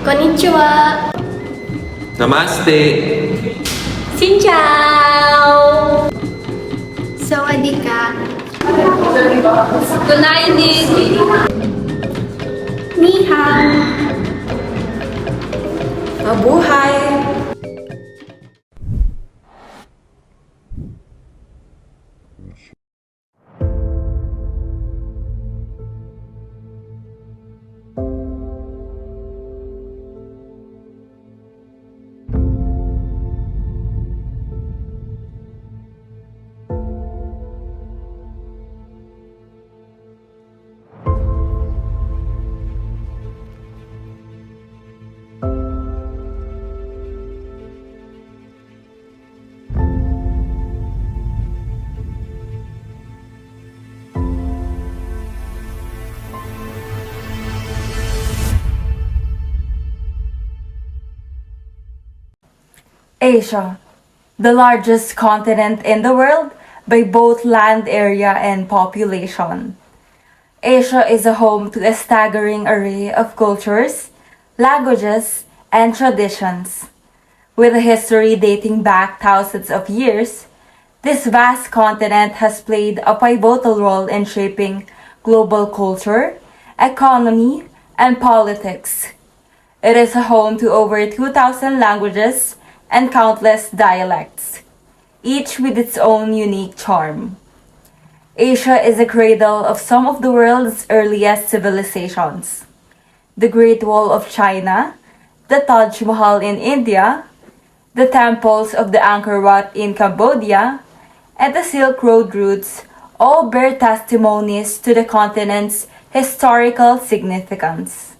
Konnichiwa! Namaste! Xin chào! Sawadika! Good night, Ni hao! Mabuhay! Asia, the largest continent in the world by both land area and population. Asia is a home to a staggering array of cultures, languages, and traditions. With a history dating back thousands of years, this vast continent has played a pivotal role in shaping global culture, economy, and politics. It is a home to over 2,000 languages and countless dialects, each with its own unique charm. Asia is a cradle of some of the world's earliest civilizations. The Great Wall of China, the Taj Mahal in India, the temples of the Angkor Wat in Cambodia, and the Silk Road routes all bear testimonies to the continent's historical significance.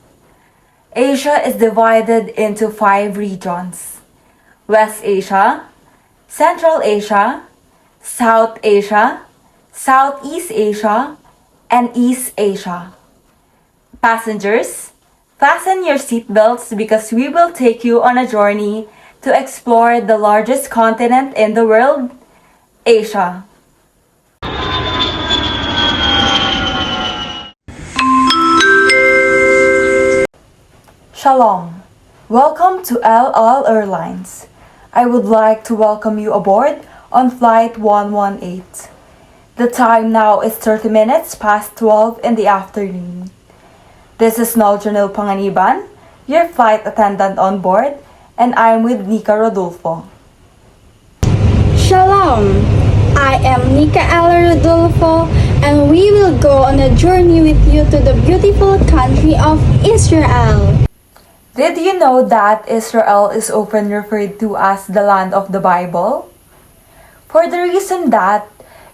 Asia is divided into 5 regions: West Asia, Central Asia, South Asia, Southeast Asia, and East Asia. Passengers, fasten your seatbelts because we will take you on a journey to explore the largest continent in the world, Asia. Shalom. Welcome to El Al Airlines. I would like to welcome you aboard on Flight 118. The time now is 30 minutes past 12 in the afternoon. This is Noljanil Panganiban, your flight attendant on board, and I'm with Nika Rodolfo. Shalom! I am Nika Ella Rodolfo, and we will go on a journey with you to the beautiful country of Israel. Did you know that Israel is often referred to as the land of the Bible? For the reason that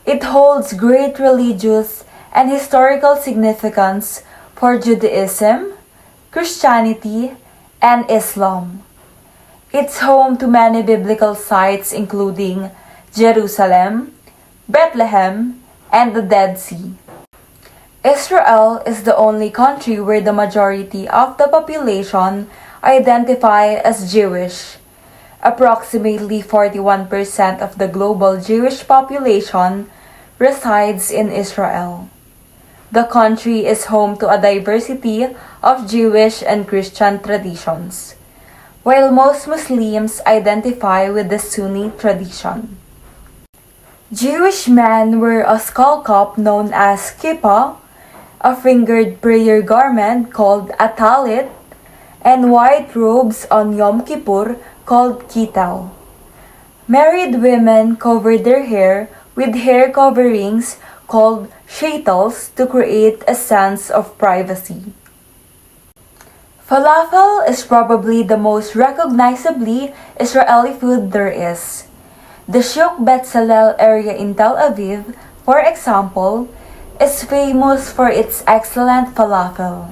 it holds great religious and historical significance for Judaism, Christianity, and Islam. It's home to many biblical sites including Jerusalem, Bethlehem, and the Dead Sea. Israel is the only country where the majority of the population identify as Jewish. Approximately 41% of the global Jewish population resides in Israel. The country is home to a diversity of Jewish and Christian traditions, while most Muslims identify with the Sunni tradition. Jewish men wear a skull cap known as kippah, a fingered prayer garment called a talit, and white robes on Yom Kippur called kitel. Married women cover their hair with hair coverings called shaitels to create a sense of privacy. Falafel is probably the most recognizably Israeli food there is. The Shuk Betzalel area in Tel Aviv, for example, is famous for its excellent falafel.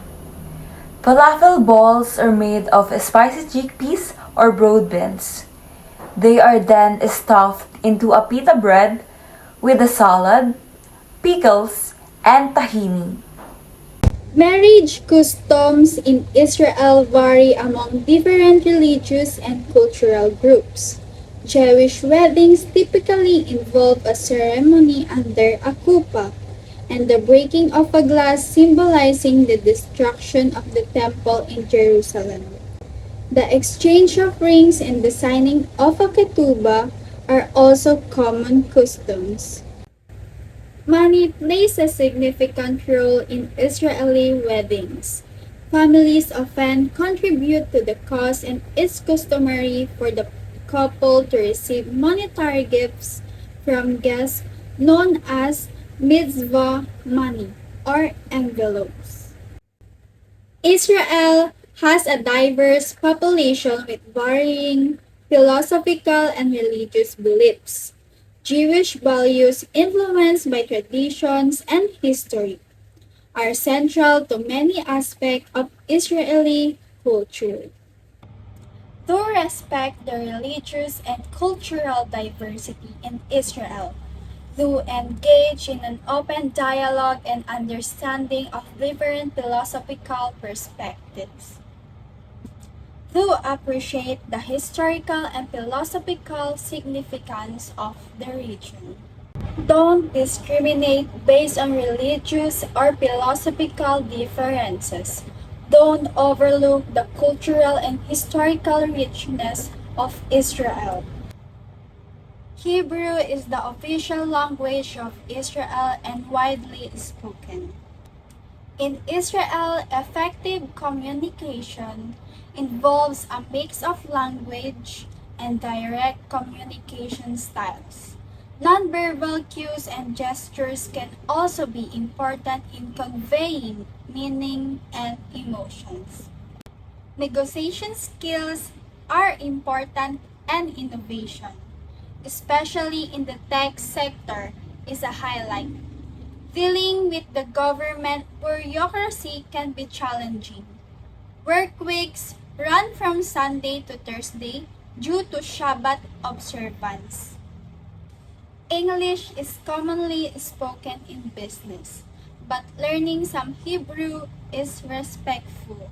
Falafel balls are made of spicy chickpeas or broad beans. They are then stuffed into a pita bread with a salad, pickles, and tahini. Marriage customs in Israel vary among different religious and cultural groups. Jewish weddings typically involve a ceremony under a kuppah, and the breaking of a glass symbolizing the destruction of the temple in Jerusalem. The exchange of rings and the signing of a ketubah are also common customs. Money plays a significant role in Israeli weddings. Families often contribute to the cost, and it's customary for the couple to receive monetary gifts from guests known as mitzvah money or envelopes. Israel has a diverse population with varying philosophical and religious beliefs. Jewish values, influenced by traditions and history, are central to many aspects of Israeli culture. To respect the religious and cultural diversity in Israel, to engage in an open dialogue and understanding of different philosophical perspectives, to appreciate the historical and philosophical significance of the region. Don't discriminate based on religious or philosophical differences. Don't overlook the cultural and historical richness of Israel. Hebrew is the official language of Israel and widely spoken. In Israel, effective communication involves a mix of language and direct communication styles. Nonverbal cues and gestures can also be important in conveying meaning and emotions. Negotiation skills are important, and innovation, especially in the tech sector, is a highlight. Dealing with the government bureaucracy can be challenging. Work weeks run from Sunday to Thursday due to Shabbat observance. English is commonly spoken in business, but learning some Hebrew is respectful.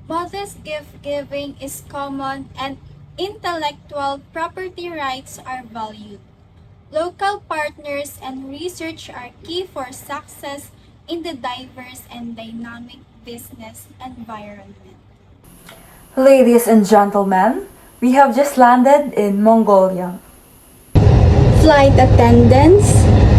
Modest gift giving is common, and intellectual property rights are valued. Local partners and research are key for success in the diverse and dynamic business environment. Ladies and gentlemen, we have just landed in Mongolia. Flight attendants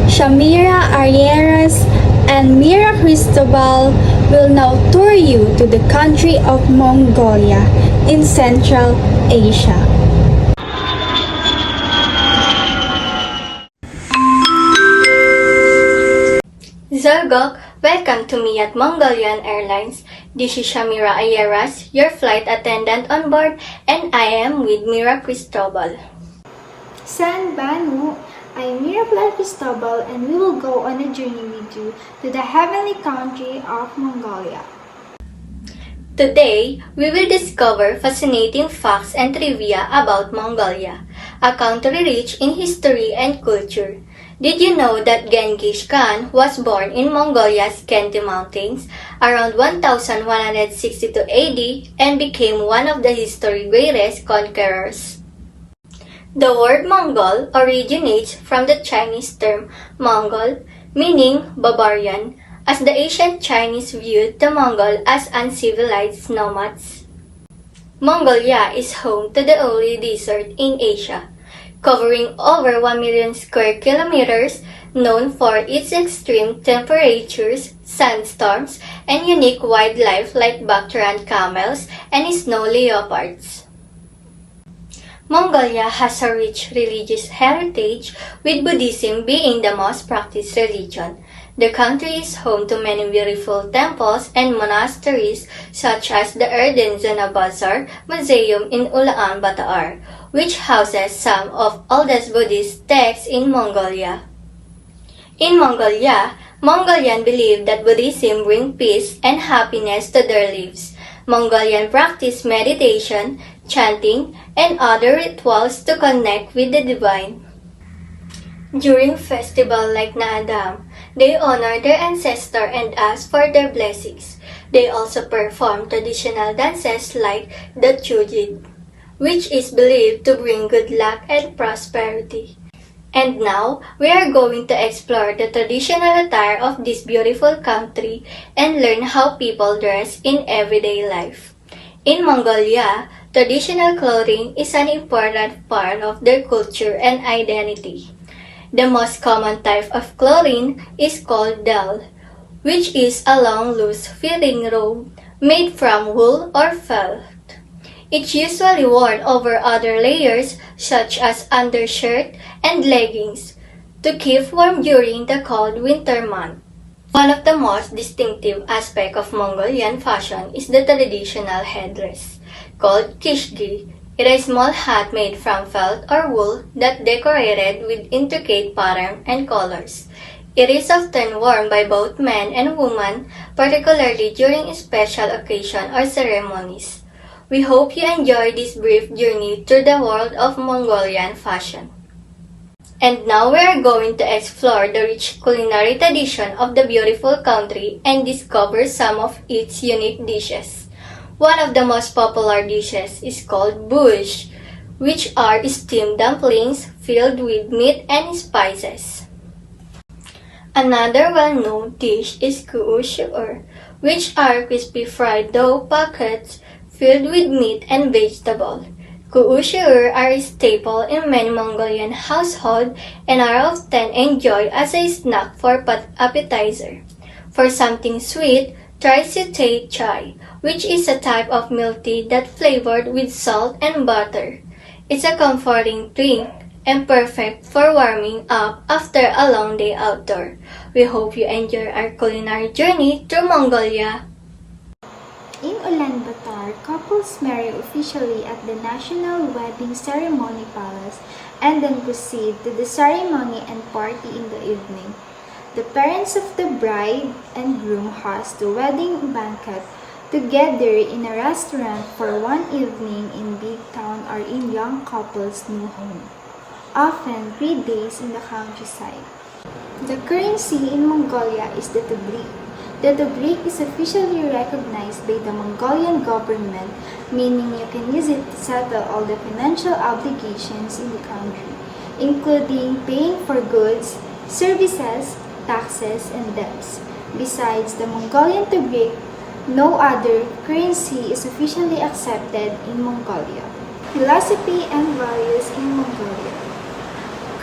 Shamira Arieras and Mira Cristobal will now tour you to the country of Mongolia in Central Asia. Zergok, welcome to me at Mongolian Airlines. This is Shamira Ayeras, your flight attendant on board, and I am with Mira Cristobal. San Banu, I'm Mirabel Cristobal and we will go on a journey with you to the heavenly country of Mongolia. Today, we will discover fascinating facts and trivia about Mongolia, a country rich in history and culture. Did you know that Genghis Khan was born in Mongolia's Khenti Mountains around 1162 AD and became one of the history's greatest conquerors? The word Mongol originates from the Chinese term Mongol, meaning barbarian, as the ancient Chinese viewed the Mongol as uncivilized nomads. Mongolia is home to the only desert in Asia, covering over 1 million square kilometers, known for its extreme temperatures, sandstorms, and unique wildlife like Bactrian camels and snow leopards. Mongolia has a rich religious heritage, with Buddhism being the most practiced religion. The country is home to many beautiful temples and monasteries, such as the Erdenzana Bazaar Museum in Ulaan Batar, which houses some of oldest Buddhist texts in Mongolia. In Mongolia, Mongolians believe that Buddhism brings peace and happiness to their lives. Mongolians practice meditation, chanting, and other rituals to connect with the divine. During festivals like Naadam, they honor their ancestors and ask for their blessings. They also perform traditional dances like the Chujid, which is believed to bring good luck and prosperity. And now, we are going to explore the traditional attire of this beautiful country and learn how people dress in everyday life. In Mongolia, Traditional clothing is an important part of their culture and identity. The most common type of clothing is called dal, which is a long loose-fitting robe made from wool or felt. It's usually worn over other layers such as undershirt and leggings to keep warm during the cold winter months. One of the most distinctive aspects of Mongolian fashion is the traditional headdress, called kishgi. It is a small hat made from felt or wool that decorated with intricate patterns and colors. It is often worn by both men and women, particularly during special occasions or ceremonies. We hope you enjoy this brief journey through the world of Mongolian fashion. And now we are going to explore the rich culinary tradition of the beautiful country and discover some of its unique dishes. One of the most popular dishes is called bush, which are steamed dumplings filled with meat and spices. Another well-known dish is kuushuur, which are crispy fried dough packets filled with meat and vegetables. Kuushuur are a staple in many Mongolian households and are often enjoyed as a snack for appetizer. For something sweet, try sauteed chai, which is a type of milk tea that's flavored with salt and butter. It's a comforting drink and perfect for warming up after a long day outdoor. We hope you enjoy our culinary journey through Mongolia. In Ulaanbaatar, couples marry officially at the National Wedding Ceremony Palace and then proceed to the ceremony and party in the evening. The parents of the bride and groom host the wedding banquet together in a restaurant for one evening in big town or in young couple's new home, often 3 days in the countryside. The currency in Mongolia is the tugrik. The tugrik is officially recognized by the Mongolian government, meaning you can use it to settle all the financial obligations in the country, including paying for goods, services, taxes, and debts. Besides the Mongolian tugrik, no other currency is officially accepted in Mongolia. Philosophy and values in Mongolia.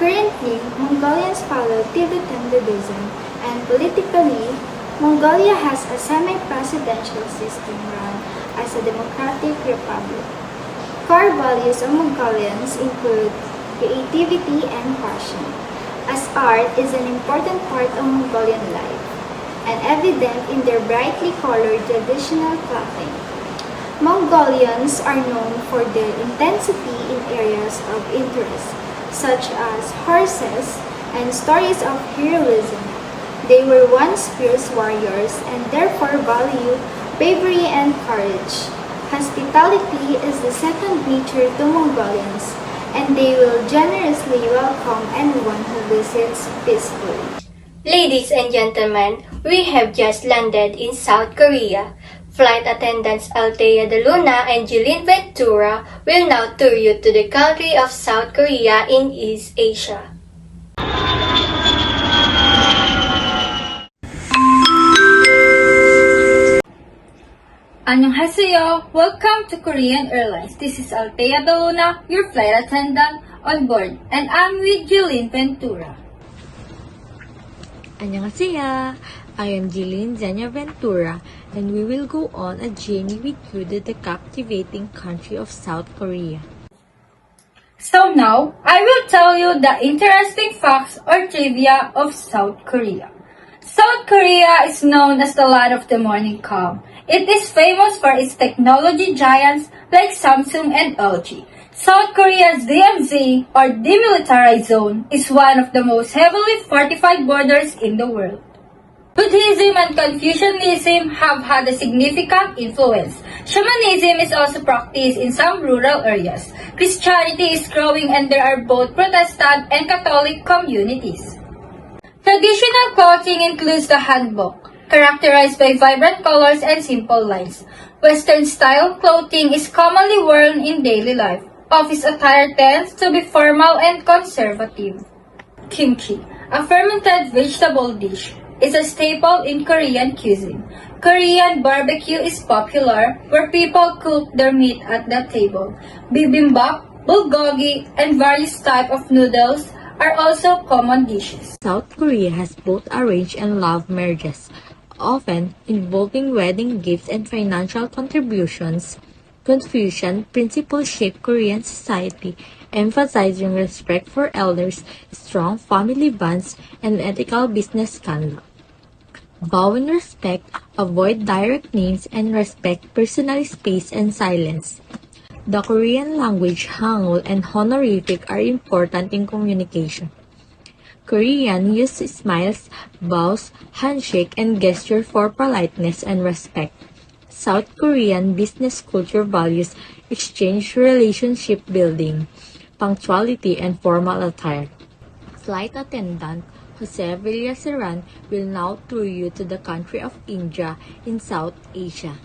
Currently, Mongolians follow Tibetan Buddhism, and politically, Mongolia has a semi-presidential system run as a democratic republic. Core values of Mongolians include creativity and passion, as art is an important part of Mongolian life, and evident in their brightly colored traditional clothing. Mongolians are known for their intensity in areas of interest, such as horses and stories of heroism. They were once fierce warriors and therefore value bravery and courage. Hospitality is the second nature to Mongolians, and they will generously welcome anyone who visits peacefully. Ladies and gentlemen, we have just landed in South Korea. Flight attendants Althea De Luna and Jeline Ventura will now tour you to the country of South Korea in East Asia. Annyeonghaseyo! Welcome to Korean Airlines. This is Althea De Luna, your flight attendant on board, and I'm with Jeline Ventura. Annyeonghaseyo! I am Jeline Zenya Ventura, and we will go on a journey with you to the captivating country of South Korea. So now, I will tell you the interesting facts or trivia of South Korea. South Korea is known as the land of the morning calm. It is famous for its technology giants like Samsung and LG. South Korea's DMZ, or Demilitarized Zone, is one of the most heavily fortified borders in the world. Buddhism and Confucianism have had a significant influence. Shamanism is also practiced in some rural areas. Christianity is growing and there are both Protestant and Catholic communities. Traditional clothing includes the hanbok, characterized by vibrant colors and simple lines. Western-style clothing is commonly worn in daily life. Office attire tends to be formal and conservative. Kimchi, a fermented vegetable dish. is a staple in Korean cuisine. Korean barbecue is popular where people cook their meat at the table. Bibimbap, bulgogi, and various types of noodles are also common dishes. South Korea has both arranged and love marriages, often involving wedding gifts and financial contributions. Confucian principles shape Korean society, emphasizing respect for elders, strong family bonds, and ethical business conduct. Bow in respect, avoid direct names, and respect personal space and silence. The Korean language, Hangul, and honorific are important in communication. Korean use smiles, bows, handshake, and gesture for politeness and respect. South Korean business culture values exchange relationship building, punctuality, and formal attire. Flight attendant Jose Villaseran will now tour you to the country of India in South Asia.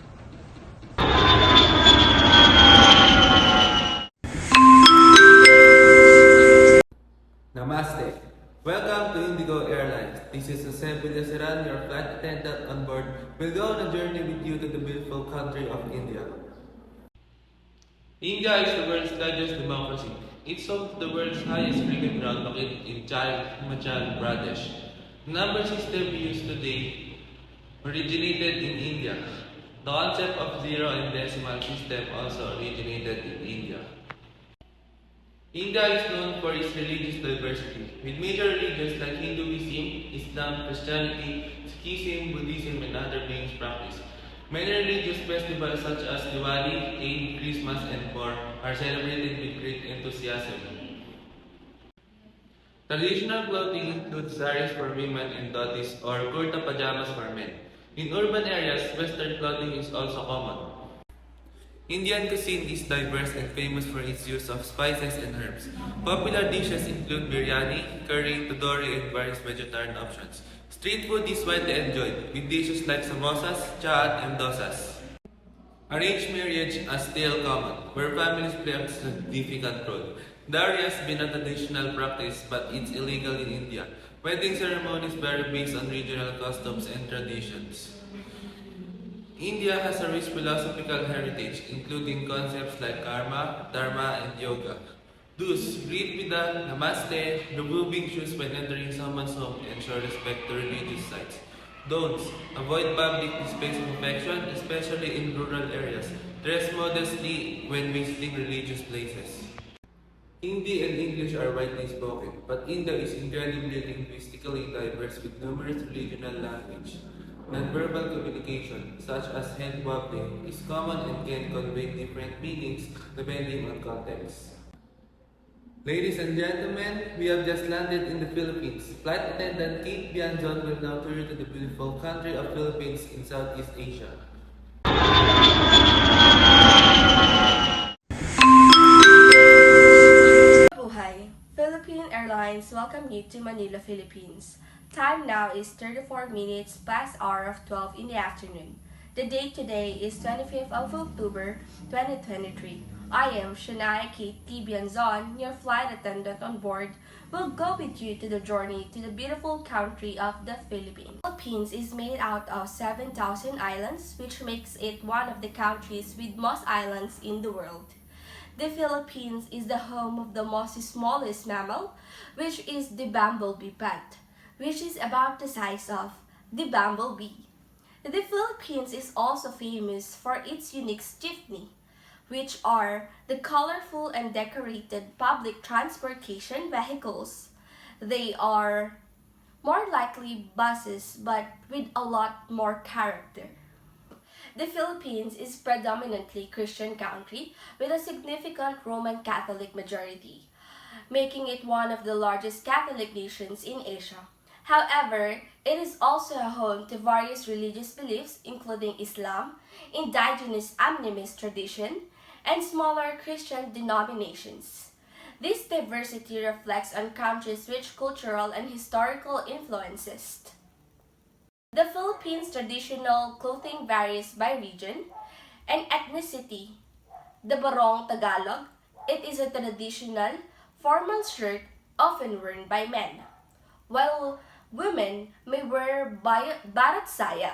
Namaste. Welcome to Indigo Airlines. This is Jose Villaseran, your flight attendant on board. We'll go on a journey with you to the beautiful country of India. India is the world's largest democracy. It's home to the world's highest cricket ground located in Himachal Pradesh. The number system we use today originated in India. The concept of zero and decimal system also originated in India. India is known for its religious diversity, with major religions like Hinduism, Islam, Christianity, Sikhism, Buddhism, and other beings practiced. Many religious festivals such as Diwali, Eid, Christmas, and more are celebrated with great enthusiasm. Traditional clothing includes saris for women and dhotis or kurta pajamas for men. In urban areas, Western clothing is also common. Indian cuisine is diverse and famous for its use of spices and herbs. Popular dishes include biryani, curry, tandoori, and various vegetarian options. Street food is widely enjoyed, with dishes like samosas, chaat, and dosas. Arranged marriage is still common, where families play a significant role. Dowry has been a traditional practice, but it's illegal in India. Wedding ceremonies vary based on regional customs and traditions. India has a rich philosophical heritage, including concepts like karma, dharma, and yoga. Thus, greet with a namaste, removing shoes when entering someone's home, and show respect to religious sites. Don'ts. Avoid public displays of affection, especially in rural areas. Dress modestly when visiting religious places. Hindi and English are widely spoken, but India is incredibly linguistically diverse with numerous regional languages. Nonverbal communication, such as hand wobbling, is common and can convey different meanings depending on context. Ladies and gentlemen, we have just landed in the Philippines. Flight attendant Kate Bianzon will now tour you to the beautiful country of Philippines in Southeast Asia. Buhay! Philippine Airlines welcome you to Manila, Philippines. Time now is 34 minutes past hour of 12 in the afternoon. The date today is 25th of October 2023. I am Shania Kate Tibianzon, your flight attendant on board. Will go with you to the journey to the beautiful country of the Philippines. The Philippines is made out of 7,000 islands, which makes it one of the countries with most islands in the world. The Philippines is the home of the most smallest mammal, which is the bumblebee bat, which is about the size of the bumblebee. The Philippines is also famous for its unique jeepney, which are the colorful and decorated public transportation vehicles. They are more likely buses, but with a lot more character. The Philippines is predominantly Christian country with a significant Roman Catholic majority, making it one of the largest Catholic nations in Asia. However, it is also a home to various religious beliefs including Islam, indigenous animist tradition, and smaller Christian denominations. This diversity reflects on country's rich cultural and historical influences. The Philippines' traditional clothing varies by region and ethnicity. The Barong Tagalog, it is a traditional formal shirt often worn by men, while Women may wear barat saya,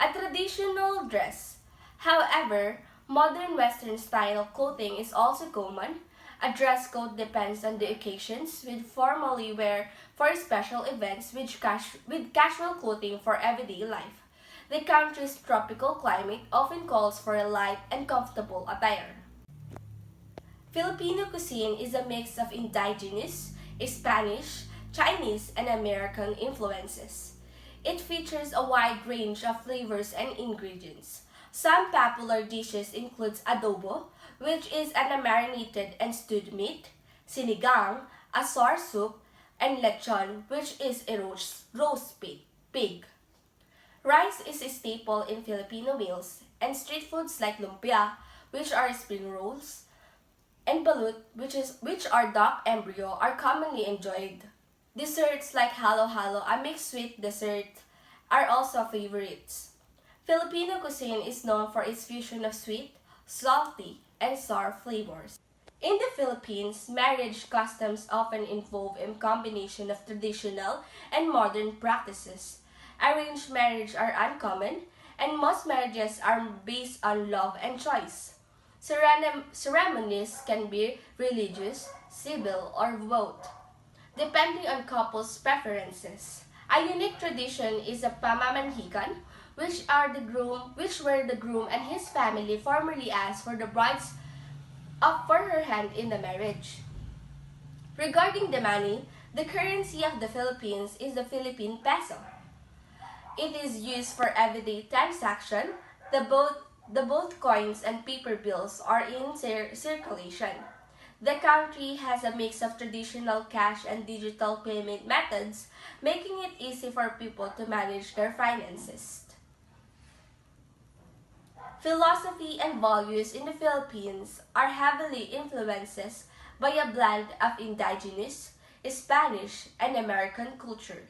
a traditional dress. However, modern Western style clothing is also common. A dress code depends on the occasions, with formally wear for special events with casual clothing for everyday life. The country's tropical climate often calls for a light and comfortable attire. Filipino cuisine is a mix of indigenous, Spanish, Chinese, and American influences. It features a wide range of flavors and ingredients. Some popular dishes include adobo, which is an marinated and stewed meat, sinigang, a sour soup, and lechon, which is a roast pig. Rice is a staple in Filipino meals, and street foods like lumpia, which are spring rolls, and balut, which are duck embryo, are commonly enjoyed. Desserts like halo-halo, a mixed sweet dessert, are also favorites. Filipino cuisine is known for its fusion of sweet, salty, and sour flavors. In the Philippines, marriage customs often involve a combination of traditional and modern practices. Arranged marriage are uncommon, and most marriages are based on love and choice. Ceremonies can be religious, civil, or both, depending on couples' preferences. A unique tradition is a pamamanhikan, which where the groom and his family formally ask for the bride's up for her hand in the marriage. Regarding the money, the currency of the Philippines is the Philippine peso. It is used for everyday transaction. The both coins and paper bills are in circulation. The country has a mix of traditional cash and digital payment methods, making it easy for people to manage their finances. Philosophy and values in the Philippines are heavily influenced by a blend of indigenous, Spanish, and American culture.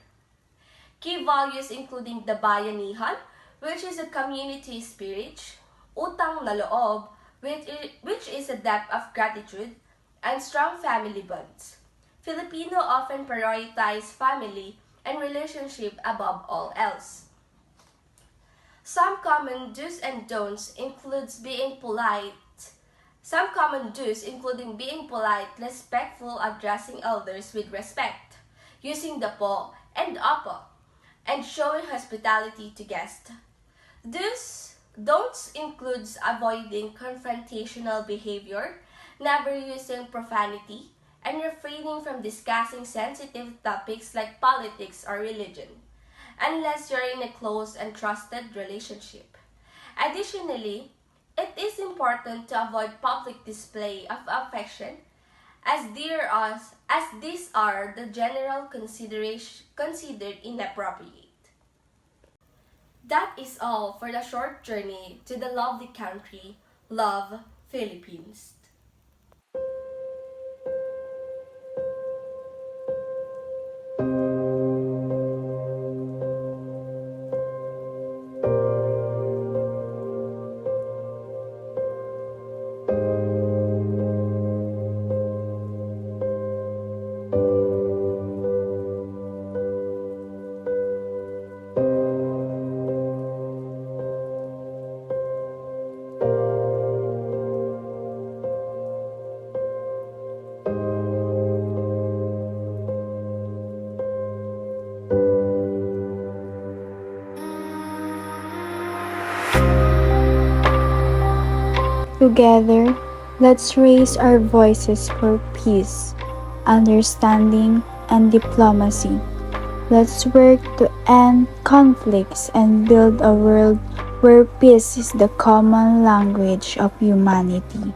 Key values including the bayanihan, which is a community spirit, utang na loob, which is a debt of gratitude, and strong family bonds. Filipino often prioritize family and relationship above all else. Some common do's and don'ts includes being polite. Some common do's including being polite, respectful, addressing elders with respect, using the po and opo, and showing hospitality to guests. Don'ts includes avoiding confrontational behavior, never using profanity, and refraining from discussing sensitive topics like politics or religion, unless you're in a close and trusted relationship. Additionally, it is important to avoid public display of affection as these are the general considered inappropriate. That is all for the short journey to the lovely country, Love, Philippines. Together, let's raise our voices for peace, understanding, and diplomacy. Let's work to end conflicts and build a world where peace is the common language of humanity.